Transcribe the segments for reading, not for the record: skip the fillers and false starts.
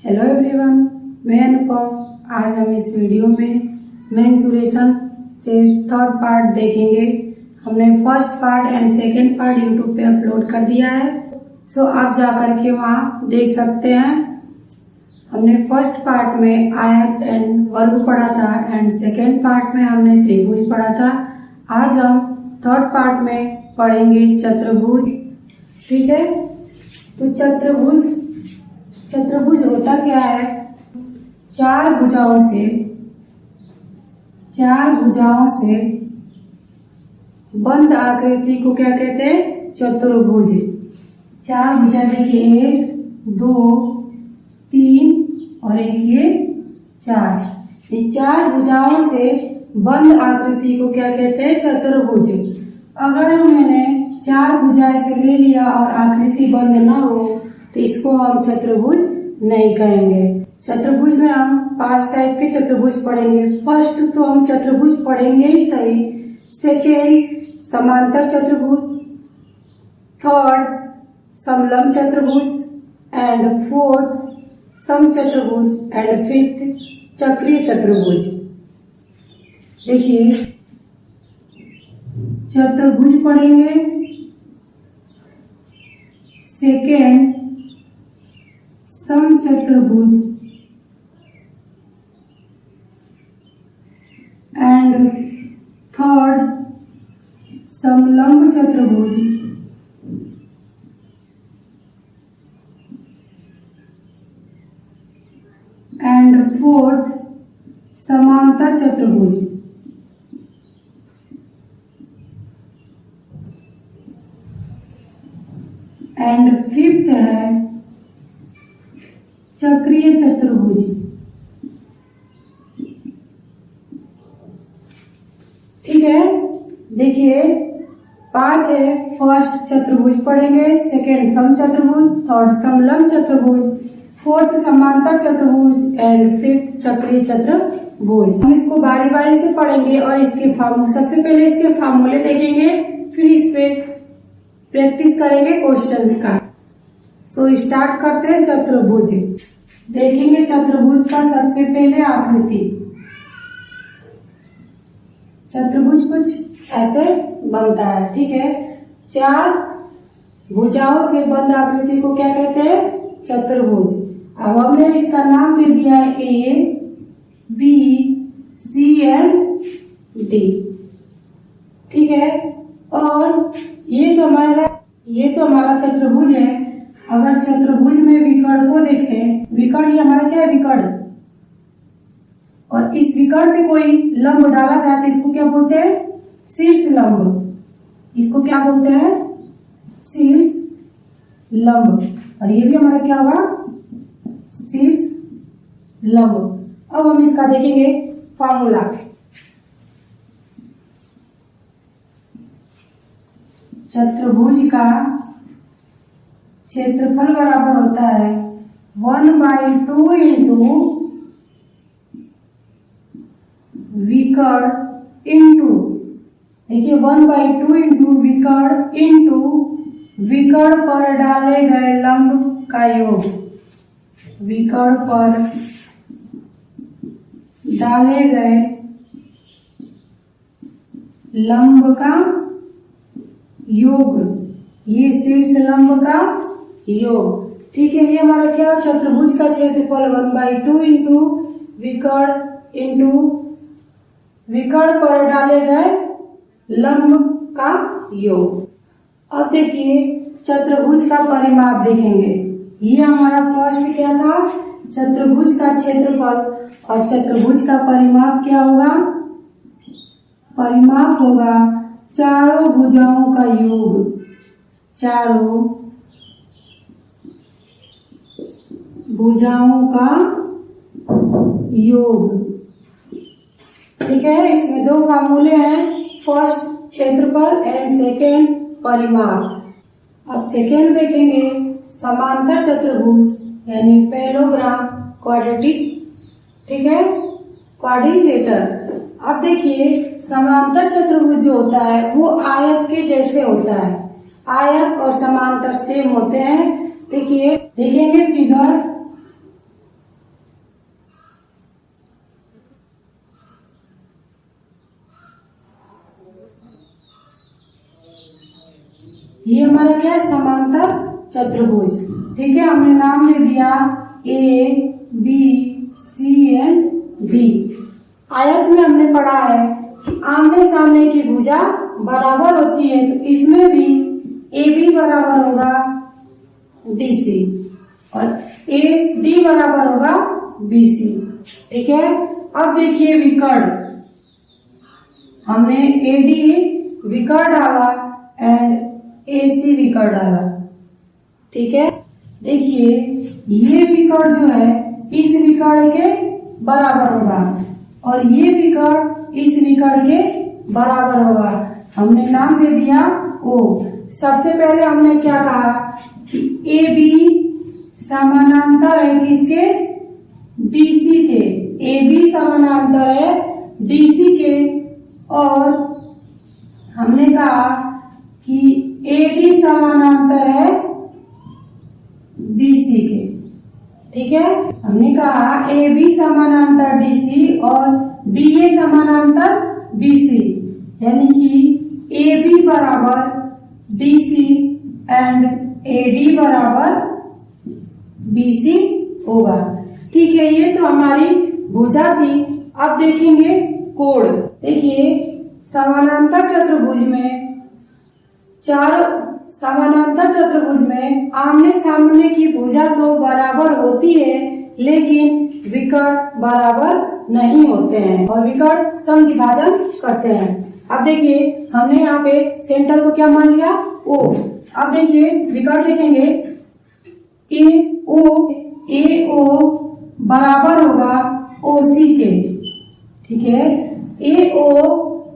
Hello everyone, मैं अनुपम। आज हम इस वीडियो में मेंसुरेशन से थर्ड पार्ट देखेंगे। हमने first part and second part YouTube पे अपलोड कर दिया है, सो आप जाकर के वहाँ देख सकते हैं। हमने फर्स्ट पार्ट में आयत एंड वर्ग पढ़ा था एंड सेकंड पार्ट में हमने त्रिभुज पढ़ा था। आज हम थर्ड पार्ट में पढ़ेंगे चतुर्भुज। ठीक है, तो चतुर्भुज होता क्या है? चार भुजाओं से बंद आकृति को क्या कहते हैं? चतुर्भुज। चार भुजा देखिए, 1 2 3 और एक ये 4। ये चार भुजाओं से बंद आकृति को क्या कहते हैं? चतुर्भुज। अगर मैंने चार भुजा से ले लिया और आकृति बंद ना हो तो इसको हम चतुर्भुज नहीं कहेंगे। चतुर्भुज में हम 5 टाइप के चतुर्भुज पढ़ेंगे। फर्स्ट तो हम चतुर्भुज पढ़ेंगे ही सही, सेकेंड समांतर चतुर्भुज, थर्ड समलंब चतुर्भुज एंड फोर्थ समचतुर्भुज एंड फिफ्थ चक्रीय चतुर्भुज। देखिए, चतुर्भुज पढ़ेंगे, सेकेंड समचतुर्भुज एंड थर्ड समलंब चतुर्भुज एंड फोर्थ समांतर चतुर्भुज। एंड फिफ्थ है चक्रीय चतुर्भुज। ठीक है, देखिए 5 है। फर्स्ट चतुर्भुज पढ़ेंगे, सेकेंड समचतुर्भुज, थर्ड समलंब चतुर्भुज, फोर्थ समांतर चतुर्भुज एंड फिफ्थ चक्रीय चतुर्भुज। हम इसको बारी बारी से पढ़ेंगे और इसके सबसे पहले इसके फार्मूले देखेंगे, फिर इस पे प्रैक्टिस करेंगे क्वेश्चंस का। सो स्टार्ट करते हैं चतुर्भुज। देखेंगे चतुर्भुज का सबसे पहले आकृति। चतुर्भुज कुछ ऐसे बनता है। ठीक है, चार भुजाओं से बंद आकृति को क्या कहते हैं? चतुर्भुज। अब हमने इसका नाम दे दिया है A, B, C and D। ठीक है, और ये तो हमारा चतुर्भुज है। अगर चतुर्भुज में विकर्ण को देखें, विकर्ण ये हमारा क्या है? विकर्ण। और इस विकर्ण पे कोई लंब डाला जाए तो इसको क्या बोलते हैं? शीर्ष लंब। इसको क्या बोलते हैं? शीर्ष लंब। और ये भी हमारा क्या होगा? शीर्ष लंब। अब हम इसका देखेंगे फॉर्मूला। चतुर्भुज का क्षेत्रफल बराबर होता है 1/2 इंटू विकर्ण इंटू, देखिए 1/2 इंटू विकर्ण इंटू विकर्ण पर डाले गए लंब का योग। विकर्ण पर डाले गए लंब का योग, ये शीर्ष लंब का योग। ठीक है, ये हमारा क्या? चतुर्भुज का क्षेत्रफल 1/2 इंटू विकर्ण पर डाले गए लंब का योग। अब देखिए चतुर्भुज का परिमाप देखेंगे। ये हमारा फर्स्ट क्या था? चतुर्भुज का क्षेत्रफल। और चतुर्भुज का परिमाप क्या होगा? परिमाप होगा चारों भुजाओं का योग। चारों भुजाओं का योग। ठीक है, इसमें 2 फार्मूले हैं, फर्स्ट क्षेत्रफल एंड सेकेंड परिमाप। अब सेकेंड देखेंगे समांतर चतुर्भुज यानी पैरेललोग्राम क्वाड्रेटिक। ठीक है, क्वाड्रिलेटर। अब देखिए समांतर चतुर्भुज जो होता है वो आयत के जैसे होता है। आयत और समांतर सेम होते हैं। देखिए, देखेंगे फिगर ये हमारा क्या है, समांतर चतुर्भुज। ठीक है, हमने नाम दे दिया A B C and D. आयत में हमने पढ़ा है कि आमने सामने की भुजा बराबर होती है, तो इसमें भी ए बी बराबर होगा डी सी और ए डी बराबर होगा बी सी। ठीक है, अब देखिए विकर्ण, हमने ए डी विकर्ण डाला एंड ए सी विकर्ण डाला। ठीक है, देखिए ये विकर्ण जो है इस विकर्ण के बराबर होगा और ये विकर्ण इस विकर्ण के बराबर होगा। हमने नाम दे दिया ओ। सबसे पहले हमने क्या कहा कि ए बी समानांतर है किसके, डीसी के। ए बी समानांतर है डीसी के और हमने कहा कि ए डी समानांतर है बीसी के। ठीक है, हमने कहा ए बी समानांतर डीसी और डी ए समानांतर बीसी, यानी कि ए बी बराबर डीसी एंड ए डी बराबर बीसी होगा। ठीक है, ये तो हमारी भुजा थी। अब देखेंगे कोण। देखिए समानांतर चतुर्भुज में आमने सामने की भुजा तो बराबर होती है, लेकिन विकर्ण बराबर नहीं होते हैं और विकर्ण समद्विभाजन करते हैं। अब देखिए हमने यहाँ पे सेंटर को क्या मान लिया, ओ। अब देखिए विकर्ण देखेंगे, ए ओ बराबर होगा ओ सी के। ठीक है, ए ओ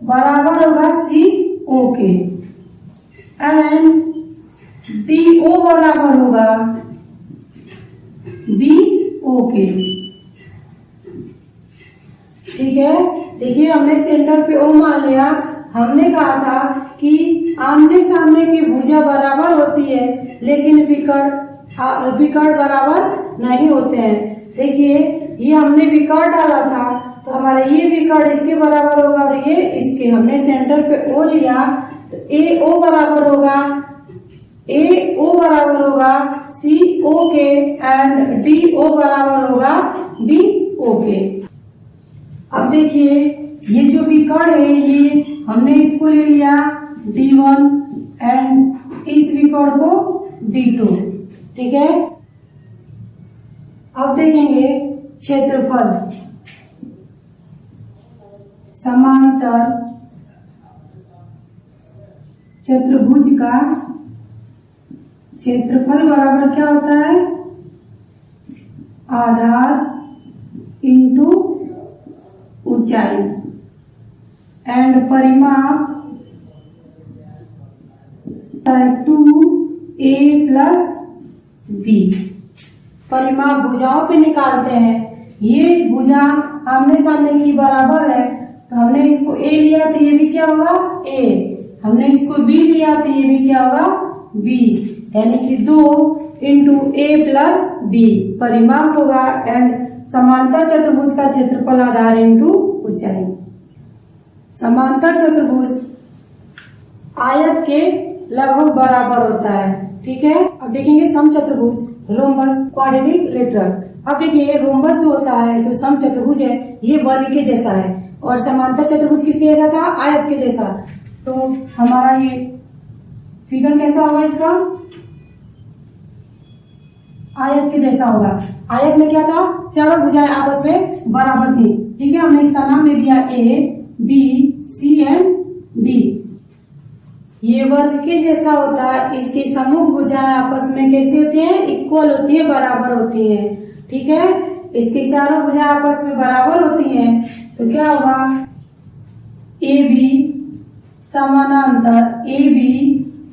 बराबर होगा सी ओ के एंड डी ओ बराबर होगा बी ओ के। ठीक है, देखिए हमने सेंटर पे ओ मान लिया। हमने कहा था कि आमने सामने की भुजा बराबर होती है, लेकिन विकर्ण बराबर नहीं होते हैं। देखिए ये हमने विकर्ण डाला था, तो हमारा ये विकर्ण इसके बराबर होगा और ये इसके। हमने सेंटर पे ओ लिया, तो ए ओ बराबर होगा सी ओ के एंड डी ओ बराबर होगा बी ओ के। अब देखिए ये जो विकर्ण है, ये हमने इसको ले लिया D1 एंड इस विकर्ण को D2। ठीक है, अब देखेंगे क्षेत्रफल। समांतर चतुर्भुज का क्षेत्रफल बराबर क्या होता है, आधार इंटू ऊंचाई एंड परिमाप 2a प्लस b। परिमाप भुजाओं पे निकालते हैं। ये भुजा आमने सामने की बराबर है, तो हमने इसको a लिया तो ये भी क्या होगा a, हमने इसको b लिया तो ये भी क्या होगा b, यानी कि 2 इंटू a प्लस b परिमाप होगा एंड समांतर चतुर्भुज का क्षेत्रफल आधार इंटू ऊंचाई। समांतर चतुर्भुज आयत के लगभग बराबर होता है। ठीक है, अब देखेंगे समचतुर्भुज, रोम्बस, क्वाड्रेटिक, लेटरल। अब देखिए रोम्बस जो होता है, जो समचतुर्भुज है, ये वर्ग के जैसा है और समांतर चतुर्भुज किसके जैसा था, आयत के जैसा। तो हमारा ये फिगर कैसा होगा, इसका आयत के जैसा होगा। आयत में क्या था, चारों भुजाएं आपस में बराबर थी। ठीक है, हमने इसका नाम दे दिया A B C and D. ये वर्ग के जैसा होता है, इसकी सम्मुख भुजाएं आपस में कैसी होती हैं, इक्वल होती है, बराबर होती है। ठीक है, इसकी चारों भुजाएं आपस में बराबर होती हैं, तो क्या होगा, ए बी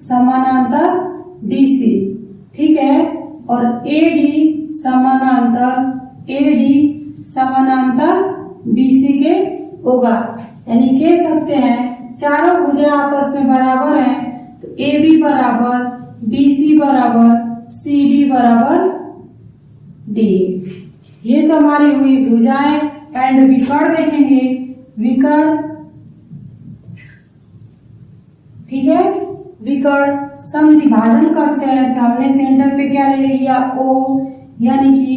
समानांतर डी सी। ठीक है, और ए डी समानांतर बीसी के होगा। यानी कह सकते हैं चारों भुजाएं आपस में बराबर हैं, तो ए बी बराबर बी सी बराबर सी डी बराबर डी। ये तो हमारी हुई भुजाएं एंड विकर्ण देखेंगे। विकर्ण, ठीक है, विकर्ण समद्विभाजन करते हैं तो हमने सेंटर पे क्या ले लिया O, यानी कि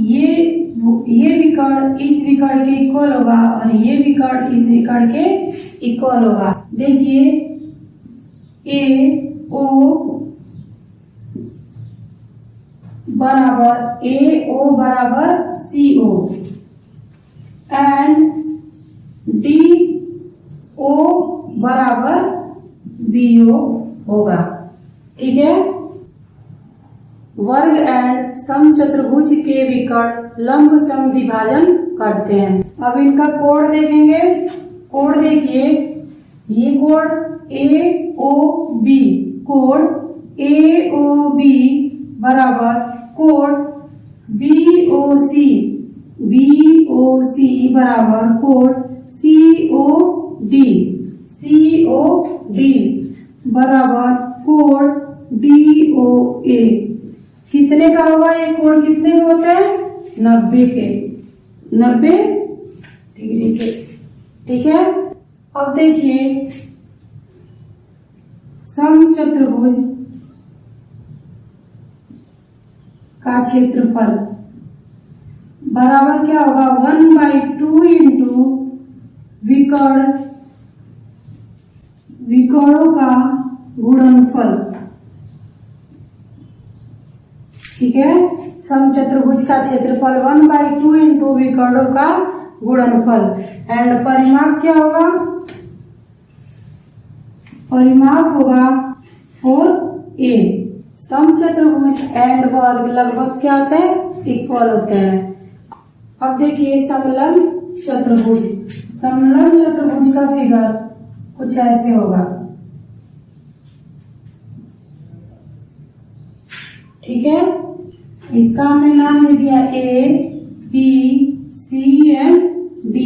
ये विकर्ण इस विकर्ण के इक्वल होगा और ये विकर्ण इस विकर्ण के इक्वल होगा। देखिए AO बराबर CO एंड DO बराबर BO होगा। ठीक है। वर्ग एंड समचतुर्भुज के विकर्ण लंब समद्विभाजन करते हैं। अब इनका कोण देखेंगे। कोण देखिए, ये कोण AOB, कोण AOB बराबर कोण BOC बराबर कोण COD बराबर कोण DOA। कितने का होगा ये कोण? कितने में होते हैं? 90 डिग्री के। ठीक है। अब देखिए समचतुर्भुज का क्षेत्रफल बराबर क्या होगा? 1/2 इंटू विकर्णों का गुणनफल। ठीक है। समचतुर्भुज का क्षेत्रफल 1/2 इंटू विकर्णों का गुणनफल। एंड परिमाप क्या होगा? परिमाप होगा 4a। समचतुर्भुज एंड वर्ग लगभग क्या होते हैं? इक्वल होते हैं। अब देखिए समलंब चतुर्भुज। समलंब चतुर्भुज का फिगर कुछ ऐसे होगा। ठीक है। इसका हमने नाम दे दिया A, B, C and D।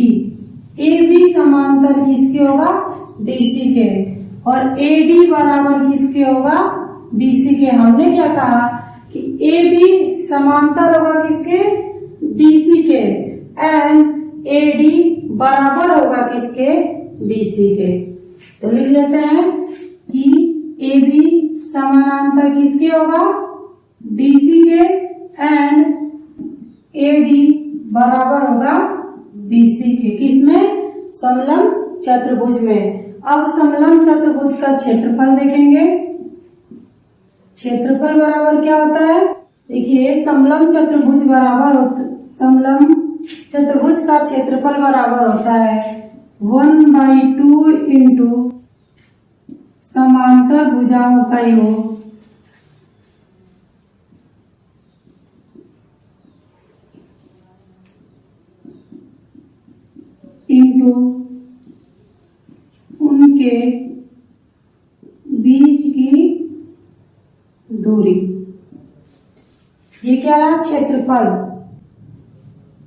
AB समांतर किसके होगा? DC के। और AD बराबर किसके होगा? BC के। हमने क्या कहा कि AB समांतर होगा किसके? DC के। एंड AD बराबर होगा किसके? BC के। तो लिख लेते हैं कि AB समानांतर किसके होगा? DC के। एंड AD बराबर होगा BC के। किसमें? समलंब चतुर्भुज में। अब समलंब चतुर्भुज का क्षेत्रफल देखेंगे। क्षेत्रफल बराबर क्या होता है? देखिए समलंब चतुर्भुज का क्षेत्रफल बराबर होता है 1/2 इंटू समांतर भुजाओं का योग इंटू उनके बीच की दूरी। ये क्या है? क्षेत्रफल।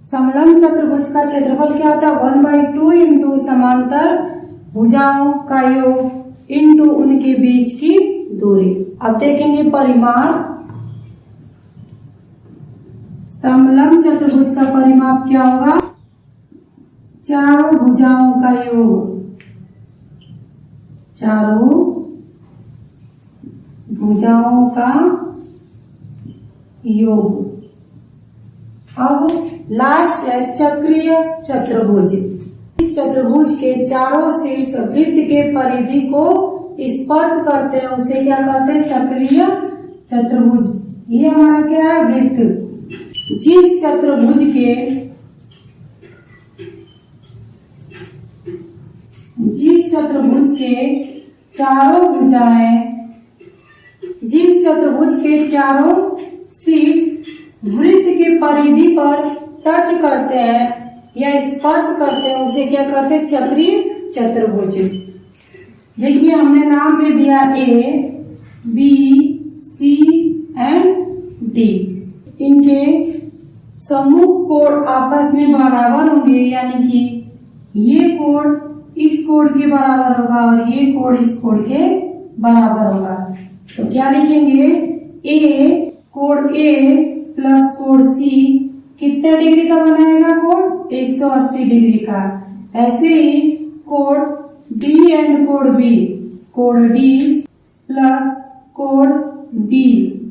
समलंब चतुर्भुज का क्षेत्रफल क्या होता है? 1/2 इंटू समांतर भुजाओं का योग इंटू उनके बीच की दूरी। अब देखेंगे परिमाप। समलंब चतुर्भुज का परिमाप क्या होगा? चारों भुजाओं का योग। चारों भुजाओं का योग। अब लास्ट है चक्रीय चतुर्भुज। इस चतुर्भुज के चारों शीर्ष वृत्त के परिधि को स्पर्श करते हैं, उसे क्या कहते हैं? चक्रीय चतुर्भुज। ये हमारा क्या है? वृत्त। जिस चतुर्भुज के चारों शीर्ष वृत्त के परिधि पर टच करते हैं या स्पर्श करते हैं, उसे क्या कहते हैं? चक्रीय चतुर्भुज। देखिए हमने नाम दे दिया A, B, C and D। इनके सम्मुख कोण आपस में बराबर होंगे, यानी कि ये कोण इस कोण के बराबर होगा और ये कोण इस कोण के बराबर होगा। तो क्या लिखेंगे? कोण A प्लस कोण C कितने डिग्री का बनाएगा? कोण 180 डिग्री का। ऐसे ही कोण D एंड कोण B कोण डी प्लस कोण बी,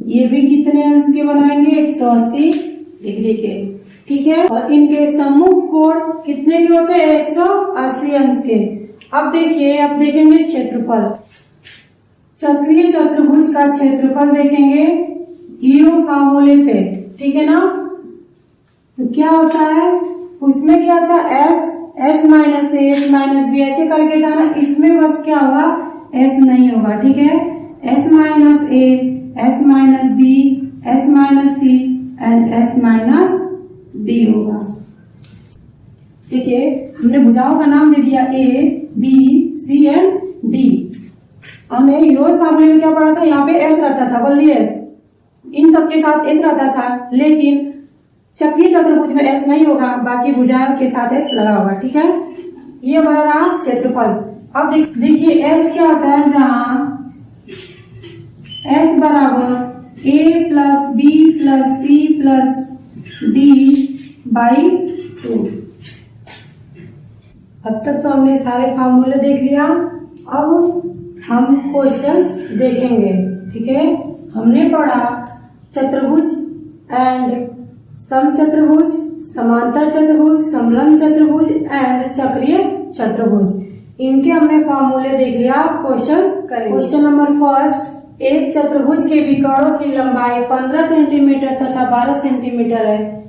ये भी कितने अंश के बनाएंगे? 180 डिग्री के। ठीक है, और इनके सम्मुख कोण कितने के होते हैं? 180 अंश के। अब देखिए, अब देखेंगे क्षेत्रफल। चक्रीय चतुर्भुज का क्षेत्रफल देखेंगे हीरो फार्मूले पे। ठीक है ना, तो क्या होता है उसमें? क्या था? S minus A S minus B ऐसे करके था ना, इसमें बस क्या होगा? एस नहीं होगा। ठीक है, S minus A S minus B S minus C and S minus D होगा। देखिए, हमने भुजाओं का नाम दे दिया A B C and D. हमने हीरोज फार्मूले में क्या पढ़ा था? यहाँ पे एस रहता था, बल्ली एस, इन सबके साथ एस रहता था, लेकिन चक्रीय चतुर्भुज में एस नहीं होगा, बाकी भुजाओं के साथ एस लगा होगा। ठीक है, ये हमारा रहा क्षेत्रफल। अब देखिए एस क्या होता है? जहाँ एस बराबर A plus B plus C plus D by 2। अब तक तो हमने सारे फार्मूले देख लिया, अब हम क्वेश्चंस देखेंगे। ठीक है, हमने पढ़ा चतुर्भुज एंड समचतुर्भुज, समांतर चतुर्भुज, समलंब चतुर्भुज एंड चक्रीय चतुर्भुज। इनके हमने फार्मूले देख लिया। क्वेश्चंस करेंगे। क्वेश्चन नंबर फर्स्ट, एक चतुर्भुज के विकर्णों की लंबाई 15 सेंटीमीटर तथा 12 सेंटीमीटर है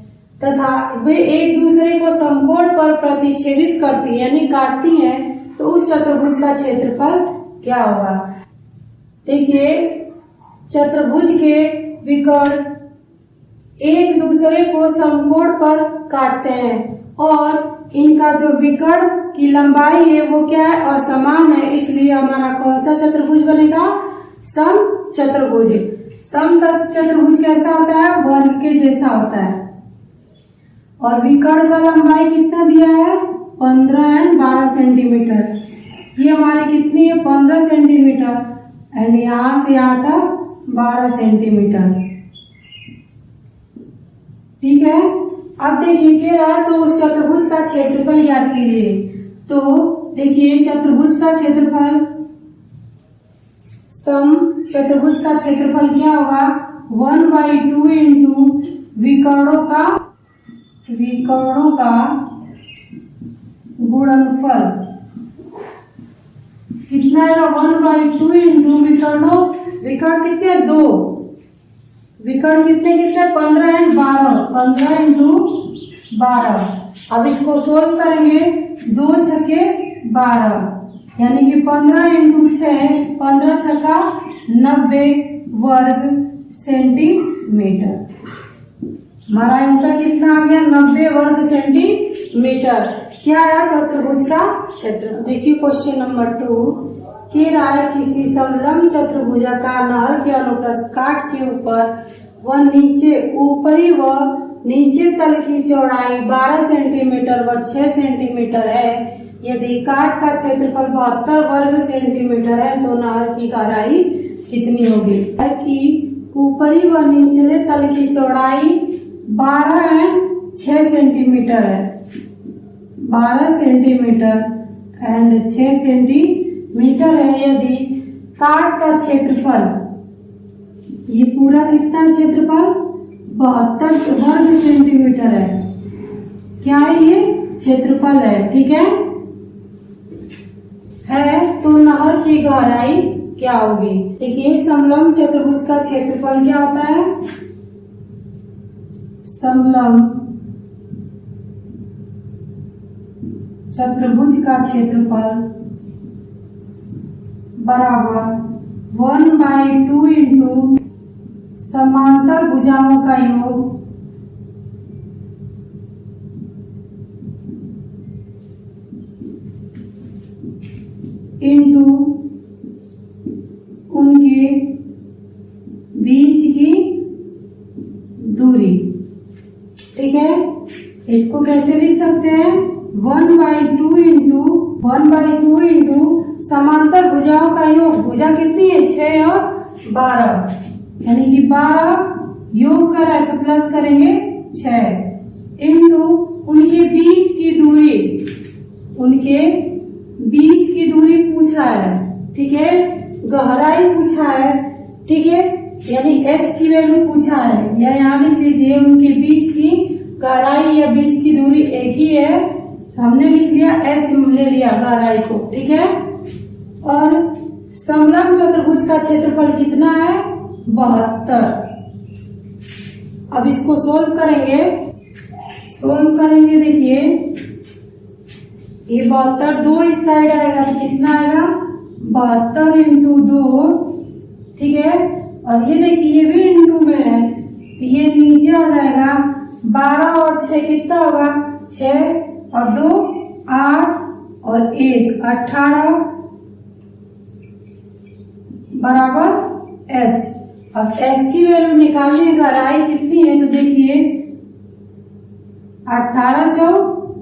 तथा वे एक दूसरे को समकोण पर प्रतिच्छेदित करती यानी काटती हैं, तो उस चतुर्भुज का क्षेत्रफल क्या होगा? देखिए, चतुर्भुज के विकर्ण एक दूसरे को समकोण पर काटते हैं और इनका जो विकर्ण की लंबाई है वो क्या है? और समान है, इसलिए हमारा कौन सा चतुर्भुज बनेगा? सम चतुर्भुज। सम चतुर्भुज कैसा होता है? वर्ग के जैसा होता है। और विकर्ण का लंबाई कितना दिया है? 15 एंड 12 सेंटीमीटर। ये हमारे कितनी है? 15 सेंटीमीटर एंड यहाँ से यहाँ तक 12 सेंटीमीटर। ठीक है, अब देखिए क्या है, तो उस चतुर्भुज का क्षेत्रफल याद कीजिए। तो देखिए, चतुर्भुज का क्षेत्रफल, सम चतुर्भुज का क्षेत्रफल क्या होगा? 1/2 इंटू विकर्णों का गुणनफल कितना है? 1/2 इंटू विकर्णों, विकर्ण कितने? 2, विकर्ण कितने 15 एंड 12, 15 इंटू 12। अब इसको सोल्व करेंगे, 2 छके 12 यानी कि 15 इंटू 6, 15 छका 90 वर्ग सेंटीमीटर। हमारा आंसर कितना आ गया? 90 वर्ग सेंटीमीटर। क्या आया? चतुर्भुज का क्षेत्र। देखिए क्वेश्चन नंबर 2, कि राय किसी समलंब चतुर्भुजाकार नहर के अनुप्रस्थ काट के ऊपर व नीचे ऊपरी व नीचे तल की चौड़ाई 12 सेंटीमीटर व 6 सेंटीमीटर है। यदि काट का क्षेत्रफल 72 वर्ग सेंटीमीटर है तो नहर की गहराई कितनी होगी? नहर की ऊपरी व निचले तल की चौड़ाई 12 एंड 6 सेंटीमीटर है। 12 सेंटीमीटर एंड 6 सेंटीमीटर है। यदि काट का क्षेत्रफल, ये पूरा कितना क्षेत्रफल? 72 वर्ग सेंटीमीटर है। क्या है? ये क्षेत्रफल है। ठीक है, तो नहर की गहराई क्या होगी? देखिए, समलंब चतुर्भुज का क्षेत्रफल क्या होता है? समलंब चतुर्भुज का क्षेत्रफल बराबर 1/2 इंटू समांतर भुजाओं का योग इंटू उनके बीच की दूरी। ठीक है, इसको कैसे लिख सकते हैं? 1/2 इंटू समांतर भुजाओं का योग। भुजा कितनी है? 6 और 12 यानी कि 12 योग करा है तो प्लस करेंगे 6 इंटू उनके बीच की दूरी। उनके बीच की दूरी पूछा है ठीक है, गहराई पूछा है, ठीक है, यानी h की वैल्यू पूछा है, या यहाँ लिख लीजिए उनके बीच की गहराई या बीच की दूरी एक ही है, तो हमने लिख लिया h, ले लिया गहराई को, ठीक है। और समलंब चतुर्भुज का क्षेत्रफल कितना है? 72। अब इसको सोल्व करेंगे, देखिए ये 72 दो इस साइड आएगा तो कितना आएगा? 72 इंटू 2, ठीक है। और ये देखिए ये भी इंटू में है तो ये नीचे आ जाएगा। 12 और 6 कितना होगा? 6 और 2 8 और 1 18 बराबर h। अब h की वैल्यू निकालने गहराई कितनी है तो देखिए 18 ×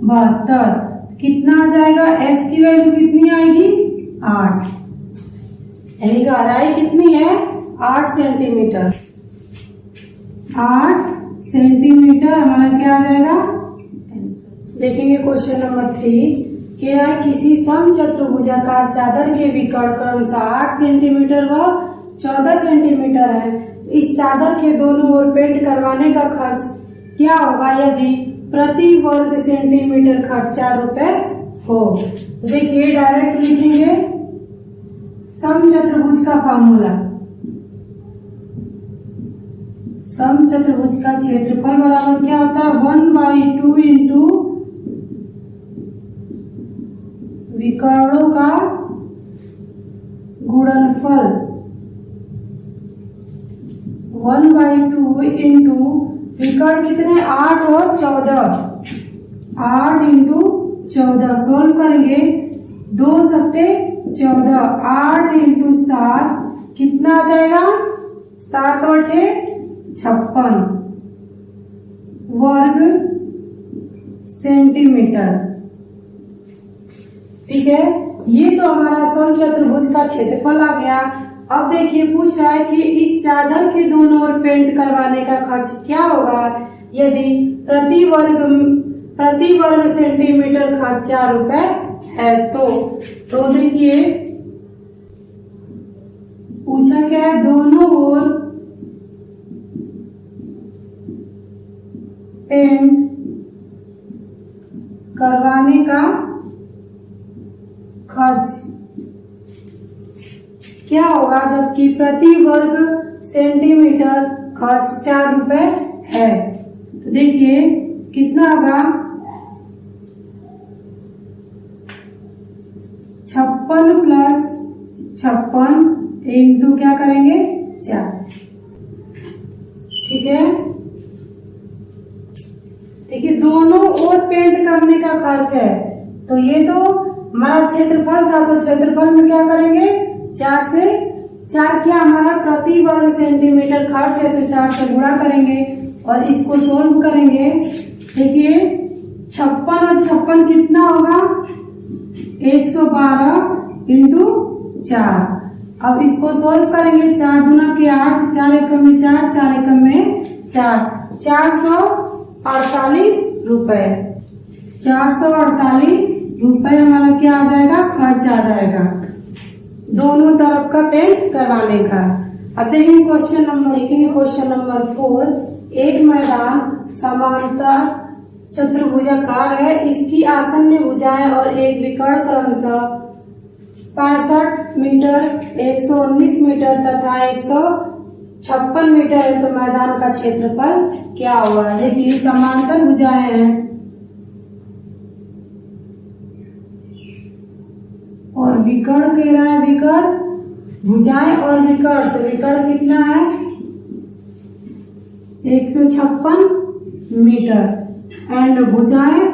72 कितना आ जाएगा? h की वैल्यू कितनी आएगी? 8, यानी गहराई कितनी है? 8 सेंटीमीटर। 8 सेंटीमीटर हमारा क्या आ जाएगा? देखेंगे क्वेश्चन नंबर 3, क्या किसी समचतुर्भुजाकार चादर के विकर्ण क्रमशः 8 सेंटीमीटर व 14 सेंटीमीटर है। इस चादर के दोनों ओर पेंट करवाने का खर्च क्या होगा यदि प्रति वर्ग सेंटीमीटर खर्च 4 रुपए हो? देखिए डायरेक्ट लिखेंगे समचतुर्भुज का फॉर्मूला। समचतुर्भुज का क्षेत्रफल बराबर क्या होता है? 1/2 इंटू विकर्णों का गुणनफल। 1/2 इंटू विकर्ण कितने? 8 और 14। 8 इंटू 14 सोल्व करेंगे, 2 सत्ते 14, 8 इंटू 7 कितना आ जाएगा? 7 और 56 वर्ग सेंटीमीटर, ठीक है। ये तो हमारा समचतुर्भुज का क्षेत्रफल आ गया। अब देखिए पूछ रहा है कि इस चादर के दोनों ओर पेंट करवाने का खर्च क्या होगा यदि प्रति वर्ग सेंटीमीटर खर्च 4 रुपए है। तो देखिए पूछा क्या है? दोनों ओर पेंट करवाने का खर्च क्या होगा जबकि प्रति वर्ग सेंटीमीटर खर्च 4 रुपए है। तो देखिए कितना होगा? 56 प्लस 56 इंटू क्या करेंगे? 4, ठीक है। देखिए दोनों ओर पेंट करने का खर्च है, तो ये तो हमारा क्षेत्रफल था, तो क्षेत्रफल में क्या करेंगे? 4 से 4 क्या हमारा प्रति वर्ग सेंटीमीटर खर्च है, तो 4 से गुणा करेंगे और इसको सोल्व करेंगे। देखिए 56 और 56 कितना होगा? 112 इंटू 4। अब इसको सोल्व करेंगे, 4 दूना के 8, 4 एकम में 4, 4 एकम में 4, 448 रुपए। 448 रुपए हमारा क्या आ जाएगा? खर्च आ जाएगा दोनों तरफ का पेंट करवाने का। अब देखेंगे क्वेश्चन नंबर 4। एक मैदान समांतर चतुर्भुजाकार है, इसकी आसन्न भुजाएं और एक विकर्ण क्रमशः 65 मीटर, 119 मीटर तथा 156 मीटर है। तो मैदान का क्षेत्रफल क्या होगा? देखिए समांतर भुजाएं हैं और विकर्ण कह रहा है, विकर्ण भुजाएं और विकर्ण, तो विकर्ण कितना है? 156 मीटर एंड भुजाएं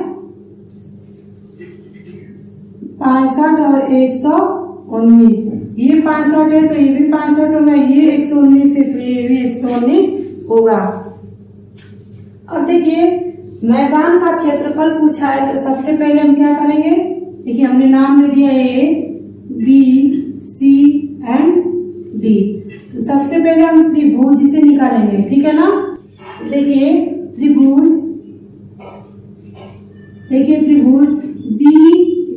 65 और 119। ये 65 है तो ये भी 65 होगा, ये 119 है तो ये भी 119 होगा। अब देखिए मैदान का क्षेत्रफल पूछा है, तो सबसे पहले हम क्या करेंगे? देखिए हमने नाम दे दिया A, B, C and D। तो सबसे पहले हम त्रिभुज से निकालेंगे, ठीक है ना। देखिए त्रिभुज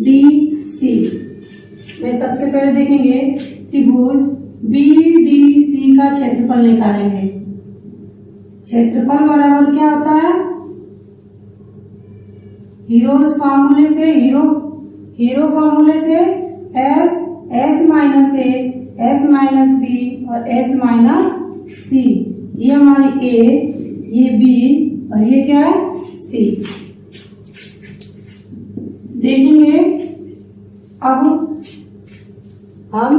BDC में सबसे सबसे पहले देखेंगे त्रिभुज BDC का क्षेत्रफल निकालेंगे। क्षेत्रफल बराबर क्या होता है, हीरो फॉर्मूले से S minus A, S minus B और S माइनस C। ये हमारी A, ये B और ये क्या है C। देखेंगे अब हम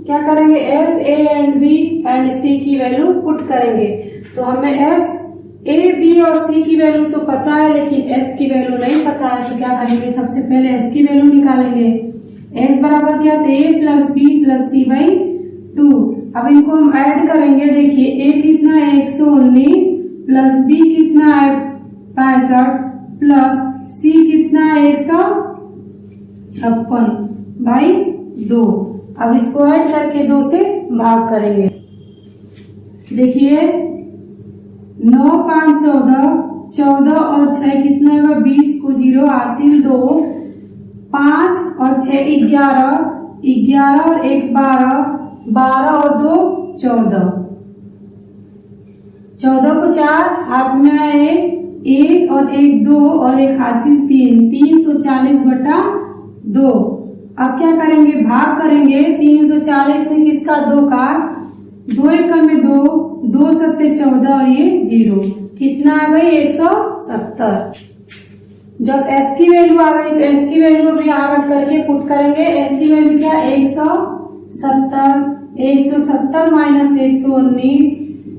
क्या करेंगे, S, A and B and C की वैल्यू पुट करेंगे। तो हमें S, A, B और C की वैल्यू तो पता है, लेकिन S की वैल्यू नहीं पता है। तो क्या करेंगे, सबसे पहले S की वैल्यू निकालेंगे। S बराबर क्या था, A plus B plus C by 2। अब इनको हम ऐड करेंगे। देखिए A कितना है 119 प्लस B कितना है 65 प्लस C कितना है 156 बाई 2। अब इसको ऐड करके 2 से भाग करेंगे। देखिए 9 5 14, 14 और 6 कितना होगा 20 को 0 हासिल 2, 5 और 6 11, 11 और 1 12, 12 और 2 14, 14 को 4 हाथ में आए 1 और 1 2 और 1 हासिल 3, 340 बटा 2। अब क्या करेंगे, भाग करेंगे। 340 में किसका, 2 का, 2 एकड़ में 2, 2 सत्ते 14 और ये 0, कितना आ गई 170। जब S की वैल्यू आ गई तो S की वैल्यू भी आगे करके पुट करेंगे। S की वैल्यू क्या, 170, 170 माइनस 119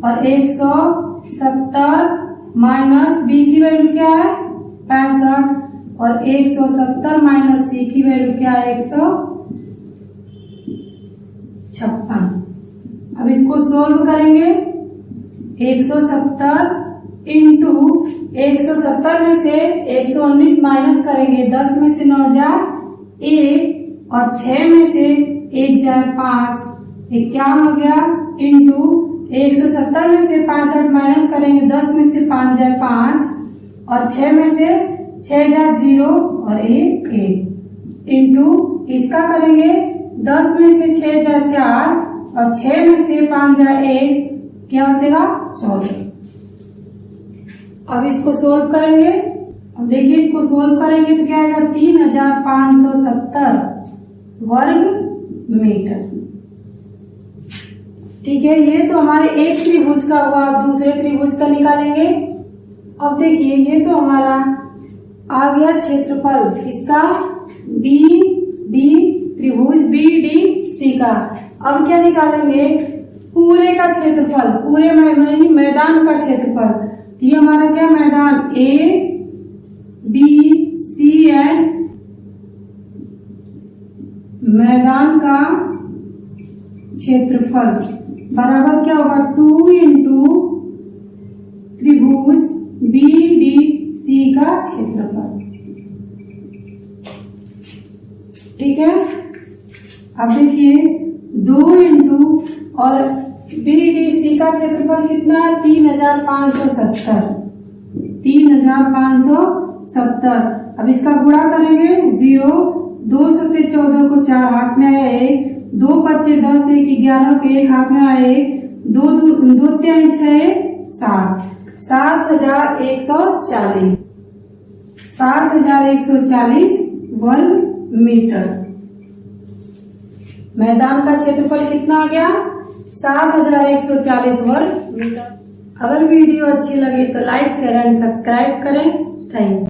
और 170 माइनस B की वैल्यू क्या है 65 और 170 माइनस C की वैल्यू क्या है 156। अब इसको सोल्व करेंगे। 170 इंटू 170 में से 119 माइनस करेंगे, 10 में से 9 जा 1 और 6 में से 1 जाए 5, 51 हो गया। इंटू 170 में से 65 माइनस करेंगे, 10 में से 5 जाए 5 और 6 में से 6 जाए 0 और 1 इंटू इसका करेंगे 10 में से 6 जाए 4 और 6 में से 5 जाए 1, क्या बचेगा 14। अब इसको सोल्व करेंगे। अब देखिए इसको सोल्व करेंगे तो क्या आएगा 3570 वर्ग मीटर। ठीक है, ये तो हमारे एक त्रिभुज का हुआ। अब दूसरे त्रिभुज का निकालेंगे। अब देखिए ये तो हमारा आ गया क्षेत्रफल इसका त्रिभुज BDC का। अब क्या निकालेंगे, पूरे का क्षेत्रफल, पूरे मैदान का क्षेत्रफल। ये हमारा क्या मैदान A, B, C एंड मैदान का क्षेत्रफल बराबर क्या होगा 2 इंटू त्रिभुज BDC का क्षेत्रफल। ठीक है, अब देखिए 2 इंटू और BDC का क्षेत्रफल कितना है 3570, 3570। अब इसका गुणा करेंगे 0, 2 सत्ते 14 को 4 हाथ में आया 1, 2 पच्चे 10, 1 11 को 1 हाथ में आया 1, 2 3 6 7, 7140, 7140 वर्ग मीटर। मैदान का क्षेत्रफल कितना आ गया 7140 वर्ग मीटर। अगर वीडियो अच्छी लगे तो लाइक शेयर एंड सब्सक्राइब करें। Thank you.